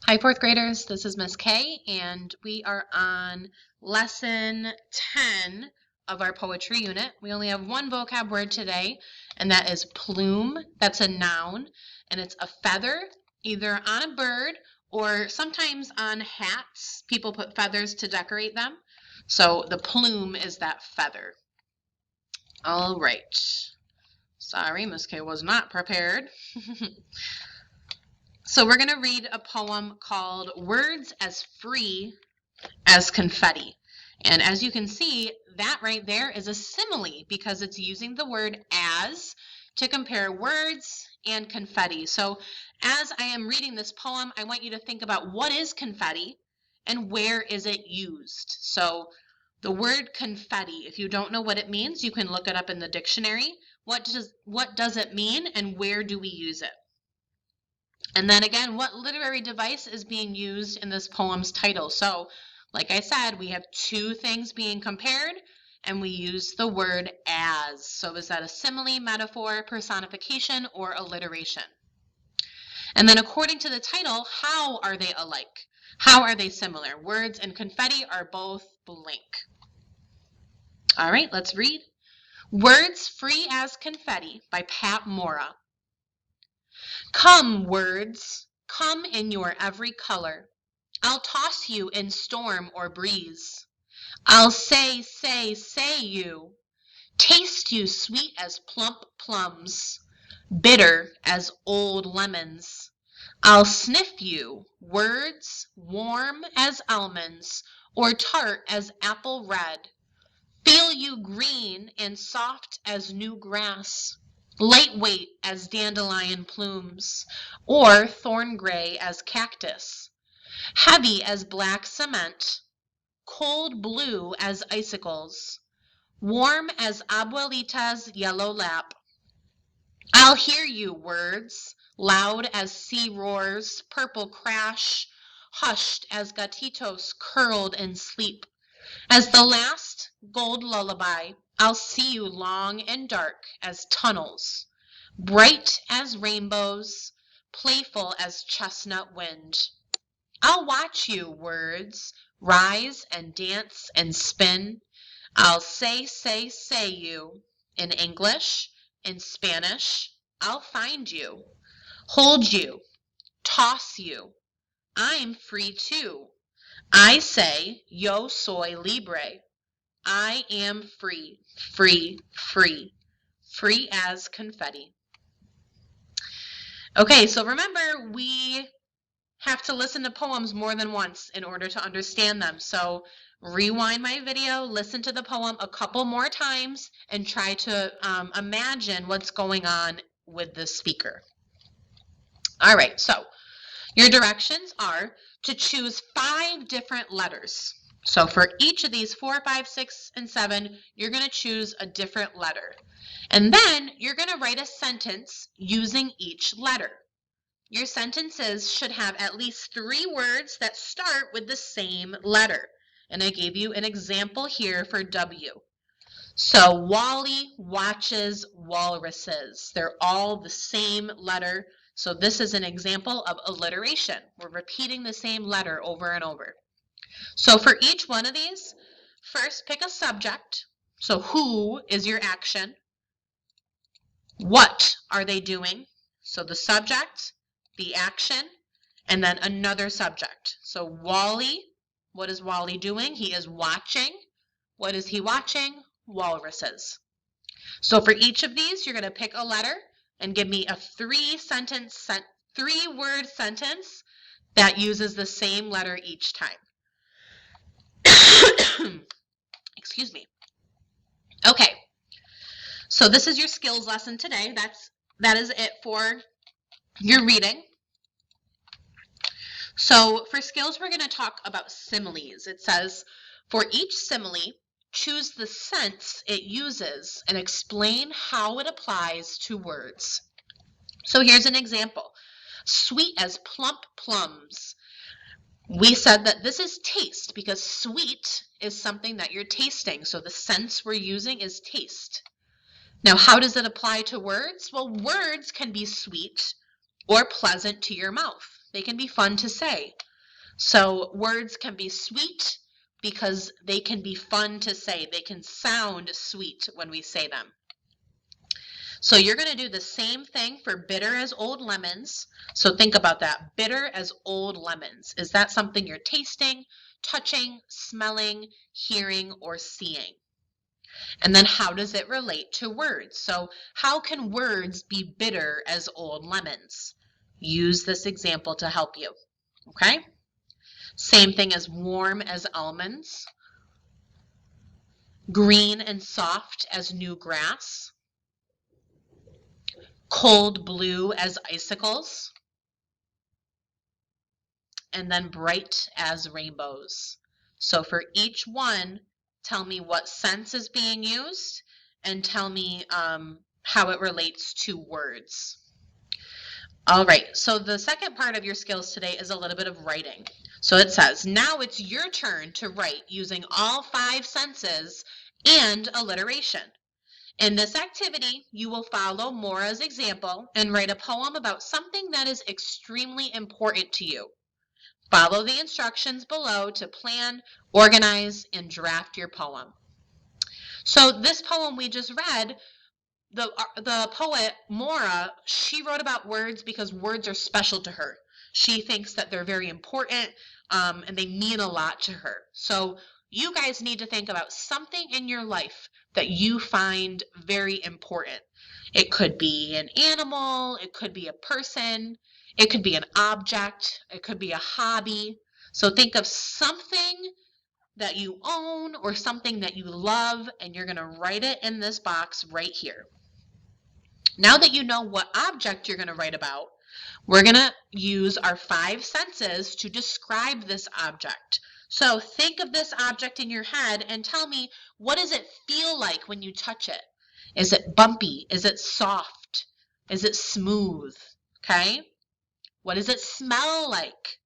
Hi, fourth graders. This is Miss Kay, and we are on lesson 10 of our poetry unit. We only have one vocab word today, and that is plume. That's a noun, and it's a feather, either on a bird or sometimes on hats. People put feathers to decorate them. So the plume is that feather. All right. Sorry, Miss Kay was not prepared. So we're going to read a poem called Words as Free as Confetti. And as you can see, that right there is a simile because it's using the word as to compare words and confetti. So as I am reading this poem, I want you to think about what is confetti and where is it used. So the word confetti, if you don't know what it means, you can look it up in the dictionary. What does it mean and where do we use it? And then again, what literary device is being used in this poem's title? So, like I said, we have two things being compared, and we use the word as. So is that a simile, metaphor, personification, or alliteration? And then according to the title, how are they alike? How are they similar? Words and confetti are both blank. All right, let's read. Words Free as Confetti by Pat Mora. Come, words, come in your every color. I'll toss you in storm or breeze. I'll say you. Taste you sweet as plump plums, bitter as old lemons. I'll sniff you, words, warm as almonds, or tart as apple red. Feel you green and soft as new grass, lightweight as dandelion plumes, or thorn gray as cactus, heavy as black cement, cold blue as icicles, warm as abuelita's yellow lap. I'll hear you, words, loud as sea roars, purple crash, hushed as gatitos curled in sleep. As the last gold lullaby, I'll see you long and dark as tunnels, bright as rainbows, playful as chestnut wind. I'll watch you, words, rise and dance and spin. I'll say you. In English, in Spanish, I'll find you, hold you, toss you. I'm free too. I say, yo soy libre. I am free, free, free, free as confetti. Okay, so remember, we have to listen to poems more than once in order to understand them. So rewind my video, listen to the poem a couple more times, and try to imagine what's going on with the speaker. All right, so your directions are to choose 5 different letters. So for each of these 4, 5, 6, and 7, you're going to choose a different letter. And then you're going to write a sentence using each letter. Your sentences should have at least 3 words that start with the same letter. And I gave you an example here for W. So Wally watches walruses. They're all the same letter. So this is an example of alliteration. We're repeating the same letter over and over. So for each one of these, first pick a subject. So who is your action? What are they doing? So the subject, the action, and then another subject. So Wally, what is Wally doing? He is watching. What is he watching? Walruses. So for each of these, you're going to pick a letter and give me a 3-word sentence that uses the same letter each time. Excuse me. Okay. So this is your skills lesson today. That is it for your reading. So for skills, we're going to talk about similes. It says, for each simile, choose the sense it uses and explain how it applies to words. So here's an example. Sweet as plump plums. We said that this is taste because sweet is something that you're tasting. So the sense we're using is taste. Now, how does it apply to words? Well, words can be sweet or pleasant to your mouth. They can be fun to say. So words can be sweet because they can be fun to say. They can sound sweet when we say them. So you're going to do the same thing for bitter as old lemons. So think about that. Bitter as old lemons. Is that something you're tasting, touching, smelling, hearing, or seeing? And then how does it relate to words? So how can words be bitter as old lemons? Use this example to help you. Okay? Same thing as warm as almonds. Green and soft as new grass. Cold blue as icicles, and then bright as rainbows. So for each one, tell me what sense is being used and tell me how it relates to words. All right, so the second part of your skills today is a little bit of writing. So it says, now it's your turn to write using all 5 senses and alliteration. In this activity, you will follow Maura's example and write a poem about something that is extremely important to you. Follow the instructions below to plan, organize, and draft your poem. So this poem we just read, the poet Maura, she wrote about words because words are special to her. She thinks that they're very important and they mean a lot to her. So you guys need to think about something in your life that you find very important. It could be an animal, it could be a person, it could be an object, it could be a hobby. So think of something that you own or something that you love, and you're going to write it in this box right here. Now that you know what object you're going to write about, we're going to use our 5 senses to describe this object. So think of this object in your head and tell me, what does it feel like when you touch it? Is it bumpy? Is it soft? Is it smooth? Okay? What does it smell like?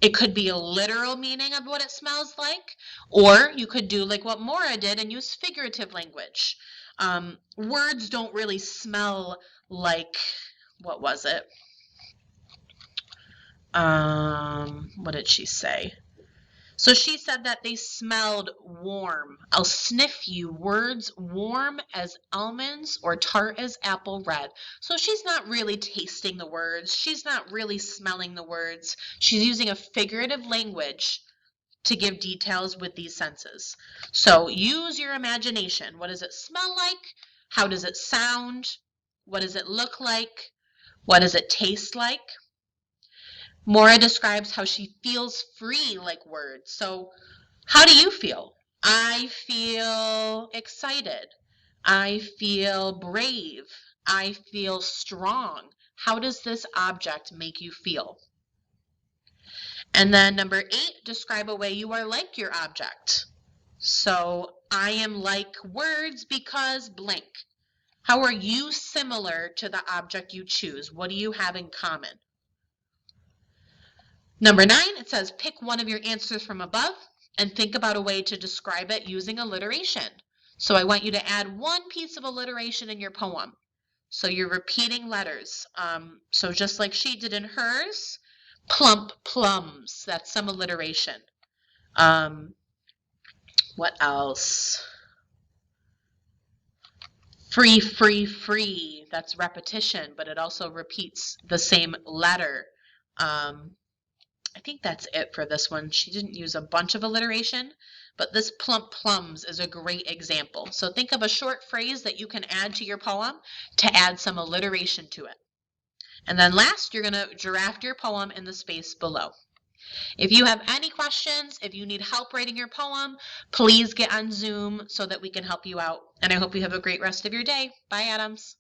It could be a literal meaning of what it smells like, or you could do like what Maura did and use figurative language. Words don't really smell like, what was it? What did she say? So she said that they smelled warm. I'll sniff you. Words warm as almonds or tart as apple red. So she's not really tasting the words. She's not really smelling the words. She's using a figurative language to give details with these senses. So use your imagination. What does it smell like? How does it sound? What does it look like? What does it taste like? Maura describes how she feels free like words. So how do you feel? I feel excited. I feel brave. I feel strong. How does this object make you feel? And then number 8, describe a way you are like your object. So I am like words because blank. How are you similar to the object you choose? What do you have in common? Number 9, it says pick one of your answers from above and think about a way to describe it using alliteration. So I want you to add one piece of alliteration in your poem. So you're repeating letters. So just like she did in hers, plump plums, that's some alliteration. What else? Free, free, free, that's repetition, but it also repeats the same letter. I think that's it for this one. She didn't use a bunch of alliteration, but this plump plums is a great example. So think of a short phrase that you can add to your poem to add some alliteration to it. And then last, you're going to draft your poem in the space below. If you have any questions, if you need help writing your poem, please get on Zoom so that we can help you out. And I hope you have a great rest of your day. Bye, Adams.